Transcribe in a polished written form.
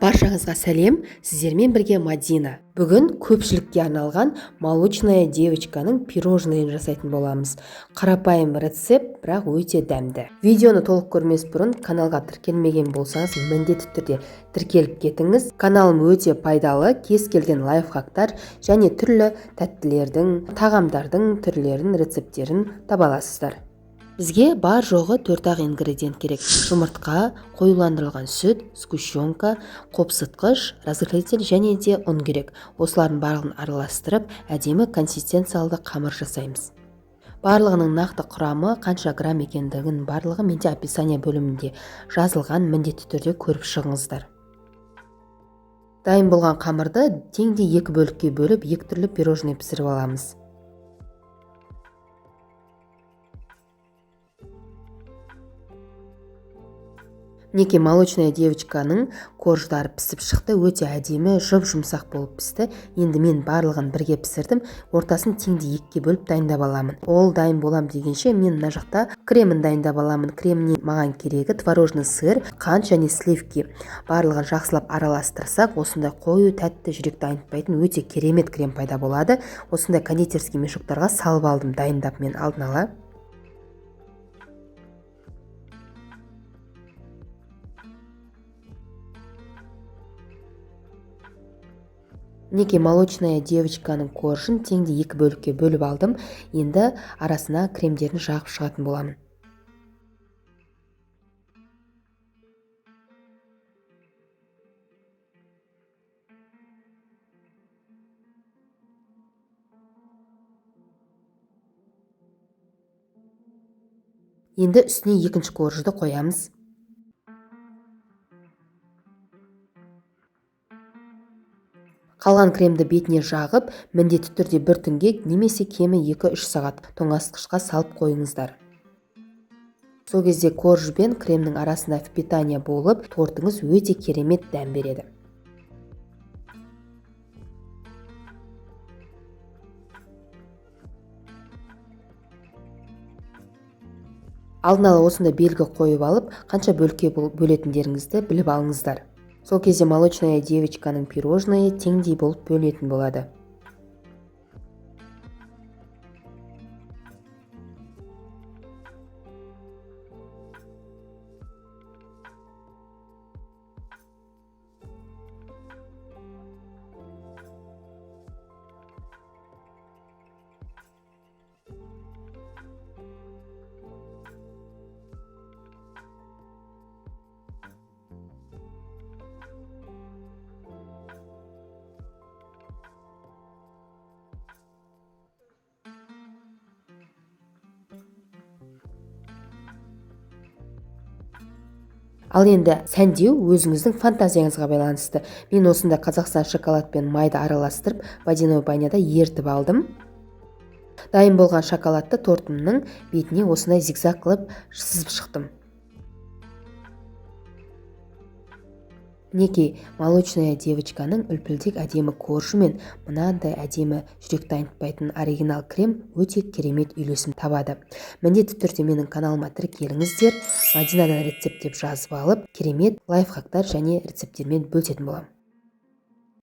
Баршаңызға сәлем, сіздермен бірге Мадина. Бүгін көпшілікке арналған молочная девочканың пирожныйын жасайтын боламыз. Қарапайым рецепт, бірақ өте дәмді. Видеоны толық көрмес бұрын каналға тіркелмеген болсаңыз, міндетті түрде тіркеліп кетіңіз. Каналым өте пайдалы, кез келген лайфхактар және түрлі тәттілердің, тағамдардың түрлерін, рецепттерін таба аласыздар. Бізге бар жоғы 4-ақ ингредиент керек. Жұмыртқа, қоюландырылған сүт, сгущенка, қопсытқыш, разрыхлитель және де ұн керек. Осылардың барлығын араластырып, әдемі консистенциялы қамыр жасаймыз. Барлығының нақты құрамы, қанша грамм екендігін барлығы менде описание бөлімінде жазылған, міндетті түрде көріп шығыңыздар. Дайын болған қамырды теңдей 2 бөлікке бөліп, 2 түрлі пирожный пісіріп аламыз. Мінекей молочная девочканың корждары пісіп шықты, өте әдемі, жұп-жұмсақ болып пісті. Енді мен барлығын бірге пісірдім, ортасын теңдей 2-ге бөліп дайындап аламын. Ол дайын болам дегенше мен мына жақта кремін дайындап аламын. Креміне маған керегі творожный сыр, қант және сливки. Барлығын жақсылап араластырсақ, осындай қою, тәтті, жүректі айнытпайтын өте керемет крем пайда болады. Осындай кондитерский мешоктарға салып алдым, дайындап мен алдын ала. Мінекей молочная девочканың коржын теңдей 2 бөлікке бөліп алдым. Енді арасына кремдерін жағып шығатын боламын. Енді үстіне екінші коржды қоямыз. Қалған кремді бетіне жағып, міндетті түрде 1 түнге немесе кемі 2-3 сағат тоңазытқышқа салып қойыңыздар. Сол кезде корж бен кремнің арасында впитание болып, тортыңыз өте керемет дәм береді. Алдын ала осында белгі қойып алып, қанша бөлікке бөлетіндеріңізді біліп алыңыздар. Сол кезде молочная девочканың пирожныйы теңдей болып бөлінетін болады. Ал енді сәндеу өзіңіздің фантазияңызға байланысты. Мен осында Қазақстан шоколад пен майды араластырып, водяной баняда ерітіп алдым. Дайын болған шоколадты тортымның бетіне осындай зигзаг қылып сызып шықтым. Мінекей молочная девочканың үлпілдек әдемі коржы мен мынандай әдемі жүректі айнытпайтын оригинал крем өте керемет үйлесім табады. Міндетті түрде менің каналыма тіркеліңіздер, Мадинадан рецепт деп жазып алып, керемет лайфхактар және рецепттермен бөлісетін боламын.